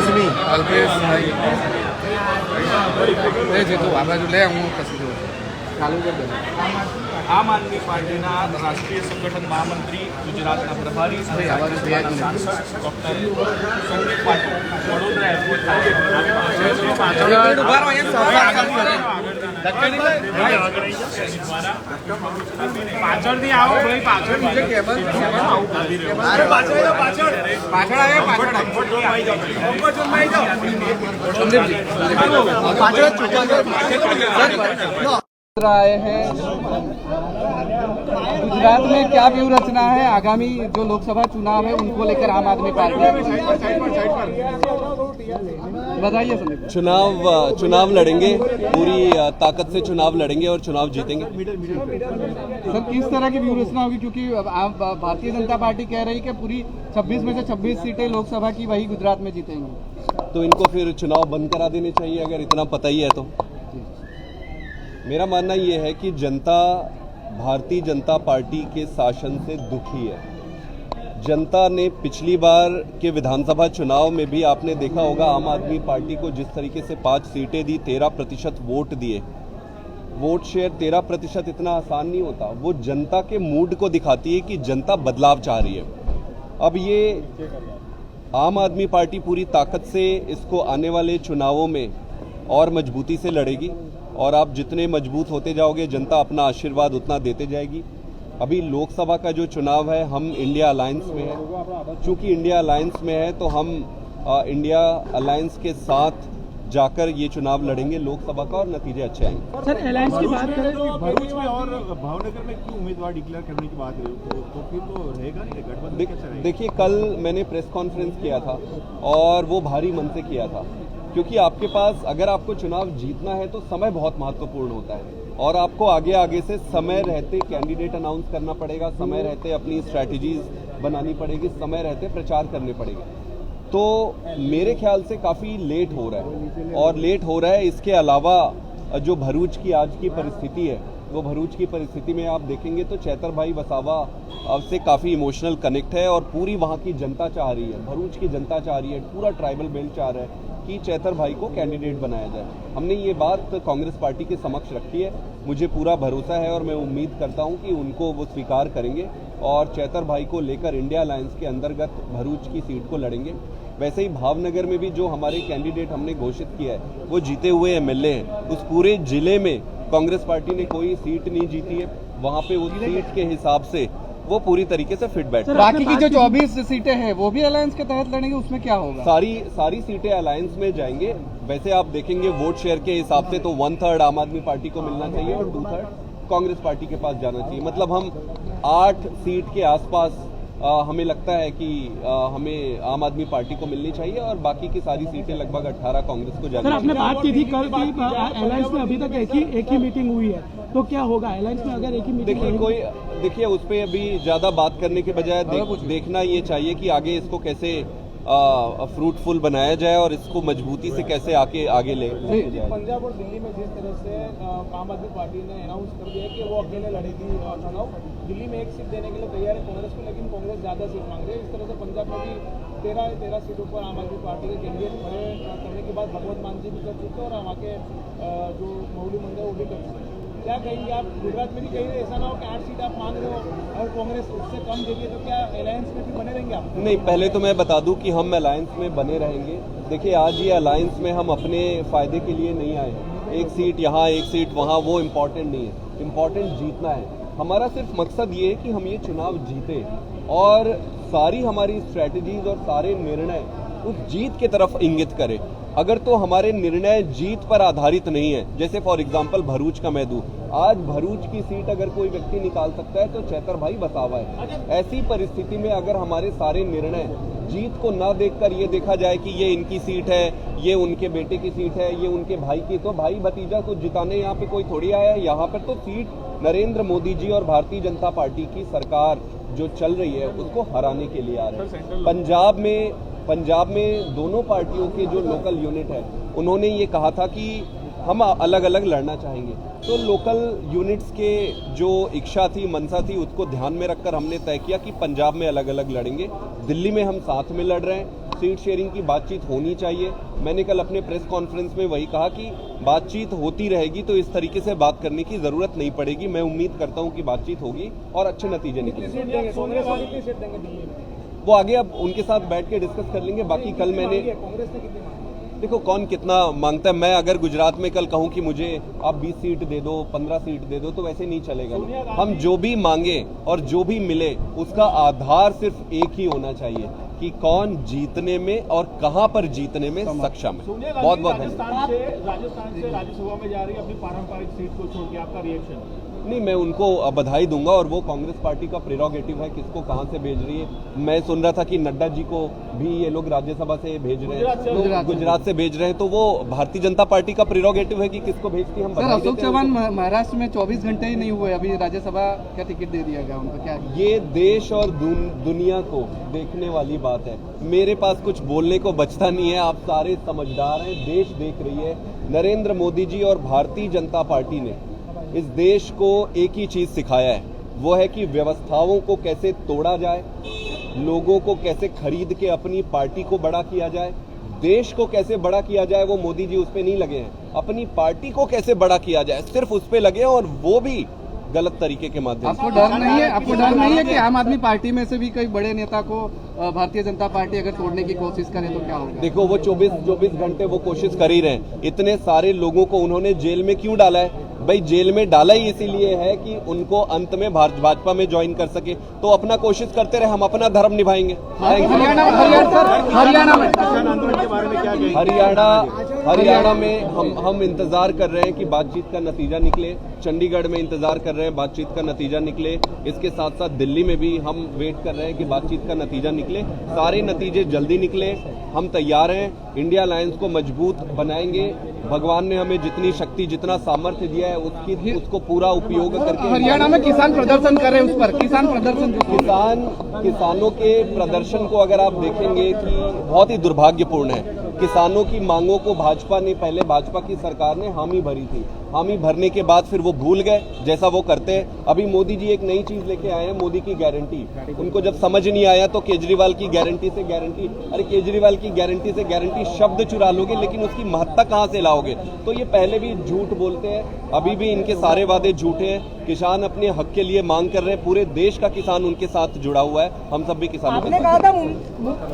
અલ્પેશની અલ્પેશભાઈ એ છે તો આ બાજુ લે હું પછી જોઉં ચાલુ કરી દઉં. આમ આદમી પાર્ટીના રાષ્ટ્રીય સંગઠન મહામંત્રી ગુજરાતના પ્રભારી સાંસદ ડોક્ટર સંદીપ પાટીલ વડોદરા એરપોર્ટ પાછળથી આવો ભાઈ, પાછળ आए हैं गुजरात में क्या व्यू रचना है आगामी जो लोकसभा चुनाव है उनको लेकर आम आदमी पार्टी बताइए सर। चुनाव लड़ेंगे, पूरी ताकत से चुनाव लड़ेंगे और चुनाव जीतेंगे। सर किस तरह की व्यू रचना होगी, क्योंकि भारतीय जनता पार्टी कह रही है कि पूरी 26 में से 26 सीटें लोकसभा की वही गुजरात में जीतेंगी, तो इनको फिर चुनाव बंद करा देने चाहिए अगर इतना पता ही है तो। मेरा मानना ये है कि जनता भारतीय जनता पार्टी के शासन से दुखी है। जनता ने पिछली बार के विधानसभा चुनाव में भी आपने देखा होगा आम आदमी पार्टी को जिस तरीके से 5 सीटें दी, 13% वोट दिए। वोट शेयर 13% इतना आसान नहीं होता। वो जनता के मूड को दिखाती है कि जनता बदलाव चाह रही है। अब ये आम आदमी पार्टी पूरी ताकत से इसको आने वाले चुनावों में और मजबूती से लड़ेगी और आप जितने मजबूत होते जाओगे जनता अपना आशीर्वाद उतना देते जाएगी। अभी लोकसभा का जो चुनाव है हम इंडिया अलायंस में है, चूंकि इंडिया अलायंस में है तो हम इंडिया अलायंस के साथ जाकर ये चुनाव लड़ेंगे लोकसभा का और नतीजे अच्छे आएंगे। सर अलायंस की बात करें भरूच में और भावनगर में क्यों उम्मीदवार डिक्लेयर करने की बात है, तो फिर तो रहेगा नहीं गठबंधन कैसे रहेगा? देखिए कल मैंने प्रेस कॉन्फ्रेंस किया था और वो भारी मन से किया था, क्योंकि आपके पास अगर आपको चुनाव जीतना है तो समय बहुत महत्वपूर्ण होता है और आपको आगे आगे से समय रहते कैंडिडेट अनाउंस करना पड़ेगा, समय रहते अपनी स्ट्रैटेजीज बनानी पड़ेगी, समय रहते प्रचार करने पड़ेगा। तो मेरे ख्याल से काफ़ी लेट हो रहा है और लेट हो रहा है। इसके अलावा जो भरूच की आज की परिस्थिति है, वो भरूच की परिस्थिति में आप देखेंगे तो चैतर भाई वसावा से काफ़ी इमोशनल कनेक्ट है और पूरी वहाँ की जनता चाह रही है, भरूच की जनता चाह रही है, पूरा ट्राइबल बेल्ट चाह रहा है कि चैतर भाई को कैंडिडेट बनाया जाए। हमने ये बात कांग्रेस पार्टी के समक्ष रखी है। मुझे पूरा भरोसा है और मैं उम्मीद करता हूं कि उनको वो स्वीकार करेंगे और चैतर भाई को लेकर इंडिया अलायंस के अंतर्गत भरूच की सीट को लड़ेंगे। वैसे ही भावनगर में भी जो हमारे कैंडिडेट हमने घोषित किया है वो जीते हुए एमएलए हैं। उस पूरे जिले में कांग्रेस पार्टी ने कोई सीट नहीं जीती है, वहाँ पे उस सीट के हिसाब से वो पूरी तरीके से फिट बैठ। बाकी की जो 24 सीटें हैं वो भी अलायंस के तहत लड़ेंगे, उसमें क्या होगा? सारी सीटें अलायंस में जाएंगे। वैसे आप देखेंगे वोट शेयर के हिसाब से तो 1/3 आम आदमी पार्टी को मिलना चाहिए और 2/3 कांग्रेस पार्टी के पास जाना चाहिए। मतलब हम 8 सीट के आसपास हमें लगता है कि हमें आम आदमी पार्टी को मिलनी चाहिए और बाकी की सारी सीटें लगभग 18 कांग्रेस को जानी चाहिए। आपने बात की थी कल की अलायंस में अभी तक एक ही मीटिंग हुई है, तो क्या होगा अलायंस में अगर एक ही मीटिंग? देखिए उस पर अभी ज़्यादा बात करने के बजाय देखना ये चाहिए कि आगे इसको कैसे फ्रूटफुल बनाया जाए और इसको मजबूती से कैसे आगे ले जाए। पंजाब और दिल्ली में जिस तरह से आम आदमी पार्टी ने अनाउंस कर दिया कि वो अकेले लड़ेगी चुनाव, दिल्ली में 1 सीट देने के लिए तैयार है कांग्रेस को, लेकिन कांग्रेस ज़्यादा सीट मांग रही है। इस तरह से पंजाब में भी 13 सीटों पर आम आदमी पार्टी के कैंडिडेट खड़े करने के बाद भगवत मान जी भी कर चुके और वहाँ के जो मौलवी मंदिर वो भी कर चुके। क्या कहेंगे आप? गुजरात में भी कहीं ऐसा ना हो कि 8 सीट आप मांग रहे हो और कांग्रेस उससे कम देगी, तो क्या अलायंस में भी बने रहेंगे आप? नहीं, पहले तो मैं बता दूं कि हम अलायंस में बने रहेंगे। देखिए आज ये अलायंस में हम अपने फ़ायदे के लिए नहीं आए। 1 सीट यहाँ 1 सीट वहाँ वो इम्पोर्टेंट नहीं है, इम्पोर्टेंट जीतना है। हमारा सिर्फ मकसद ये है कि हम ये चुनाव जीते और सारी हमारी स्ट्रैटेजीज और सारे निर्णय उस जीत के तरफ इंगित करें। अगर तो हमारे निर्णय जीत पर आधारित नहीं है, जैसे फॉर एग्जांपल भरूच का मैं दूं, आज भरूच की सीट अगर कोई व्यक्ति निकाल सकता है तो चैतर भाई वसावा है। ऐसी परिस्थिति में अगर हमारे सारे निर्णय जीत को ना देखकर ये देखा जाए कि ये इनकी सीट है, ये उनके बेटे की सीट है, ये उनके भाई की, तो भाई भतीजा को जिताने यहाँ पे कोई थोड़ी आया है। यहाँ पर तो सीट नरेंद्र मोदी जी और भारतीय जनता पार्टी की सरकार जो चल रही है उसको हराने के लिए आ रही है। पंजाब में दोनों पार्टियों के जो लोकल यूनिट है उन्होंने ये कहा था कि हम अलग अलग लड़ना चाहेंगे, तो लोकल यूनिट्स के जो इच्छा थी, मनसा थी, उसको ध्यान में रखकर हमने तय किया कि पंजाब में अलग अलग लड़ेंगे। दिल्ली में हम साथ में लड़ रहे हैं, सीट शेयरिंग की बातचीत होनी चाहिए। मैंने कल अपने प्रेस कॉन्फ्रेंस में वही कहा कि बातचीत होती रहेगी तो इस तरीके से बात करने की जरूरत नहीं पड़ेगी। मैं उम्मीद करता हूं कि बातचीत होगी और अच्छे नतीजे निकलेंगे। कांग्रेस को कितनी सीट देंगे दिल्ली में? वो आगे अब उनके साथ बैठ के डिस्कस कर लेंगे। बाकी कल मैंने कांग्रेस ने कितनी मांगी? देखो कौन कितना मांगता है। मैं अगर गुजरात में कल कहूं कि मुझे आप 20 सीट दे दो, 15 सीट दे दो, तो वैसे नहीं चलेगा ना। हम जो भी मांगे और जो भी मिले उसका आधार सिर्फ एक ही होना चाहिए कि कौन जीतने में और कहां पर जीतने में सक्षम है। बहुत बहुत धन्यवाद। राजस्थान से राज्यसभा में जा रही है अपनी पारंपरिक सीट को छोड़ के, आपका रिएक्शन? नहीं, मैं उनको बधाई दूंगा और वो कांग्रेस पार्टी का प्रेरोगेटिव है किसको कहां से भेज रही है। मैं सुन रहा था कि नड्डा जी को भी ये लोग राज्यसभा से भेज रहे हैं, गुजरात से भेज रहे हैं, तो वो भारतीय जनता पार्टी का प्रेरोगेटिव है कि किसको भेजती है। हम सर, अशोक चौहान महाराष्ट्र में 24 घंटे ही नहीं हुए, अभी राज्यसभा का टिकट दे दिया गया उनको, क्या? ये देश और दुनिया को देखने वाली बात है। मेरे पास कुछ बोलने को बचता नहीं है। आप सारे समझदार हैं, देश देख रही है। नरेंद्र मोदी जी और भारतीय जनता पार्टी ने इस देश को एक ही चीज सिखाया है, वो है कि व्यवस्थाओं को कैसे तोड़ा जाए, लोगों को कैसे खरीद के अपनी पार्टी को बड़ा किया जाए, देश को कैसे बड़ा किया जाए। वो मोदी जी उस पे नहीं लगे हैं। अपनी पार्टी को कैसे बड़ा किया जाए सिर्फ उस पे लगे हैं, और वो भी गलत तरीके के माध्यम से। आपको डर नहीं है? आपको डर नहीं है कि आम आदमी पार्टी में से भी कई बड़े नेता को भारतीय जनता पार्टी अगर तोड़ने की कोशिश करे तो क्या होगा? देखो, वो 24 घंटे वो कोशिश कर ही रहे हैं। इतने सारे लोगों को उन्होंने जेल में क्यों डाला है? भाई जेल में डाला ही इसीलिए है कि उनको अंत में भाजपा में ज्वाइन कर सके। तो अपना कोशिश करते रहे, हम अपना धर्म निभाएंगे। हरियाणा में हम इंतजार कर रहे हैं कि बातचीत का नतीजा निकले। चंडीगढ़ में इंतजार कर रहे हैं बातचीत का नतीजा निकले। इसके साथ साथ दिल्ली में भी हम वेट कर रहे हैं कि बातचीत का नतीजा निकले। सारे नतीजे जल्दी निकले। हम तैयार हैं, इंडिया अलायंस को मजबूत बनाएंगे। भगवान ने हमें जितनी शक्ति, जितना सामर्थ्य दिया है उसको पूरा उपयोग करके। हरियाणा में किसान प्रदर्शन कर रहे हैं, उस पर किसान प्रदर्शन, किसानों के प्रदर्शन को अगर आप देखेंगे कि बहुत ही दुर्भाग्यपूर्ण है। किसानों की मांगों को भाजपा की सरकार ने हामी भरी थी। हामी भरने के बाद फिर वो भूल गए जैसा वो करते हैं। अभी मोदी जी एक नई चीज लेके आए हैं, मोदी की गारंटी। उनको जब समझ नहीं आया तो केजरीवाल की गारंटी से गारंटी, अरे केजरीवाल की गारंटी से गारंटी शब्द चुरा लोगे लेकिन उसकी महत्ता कहां से लाओगे? तो ये पहले भी झूठ बोलते हैं, अभी भी इनके सारे वादे झूठे हैं। किसान अपने हक के लिए मांग कर रहे हैं, पूरे देश का किसान उनके साथ जुड़ा हुआ है। हम सब भी किसानों के साथ।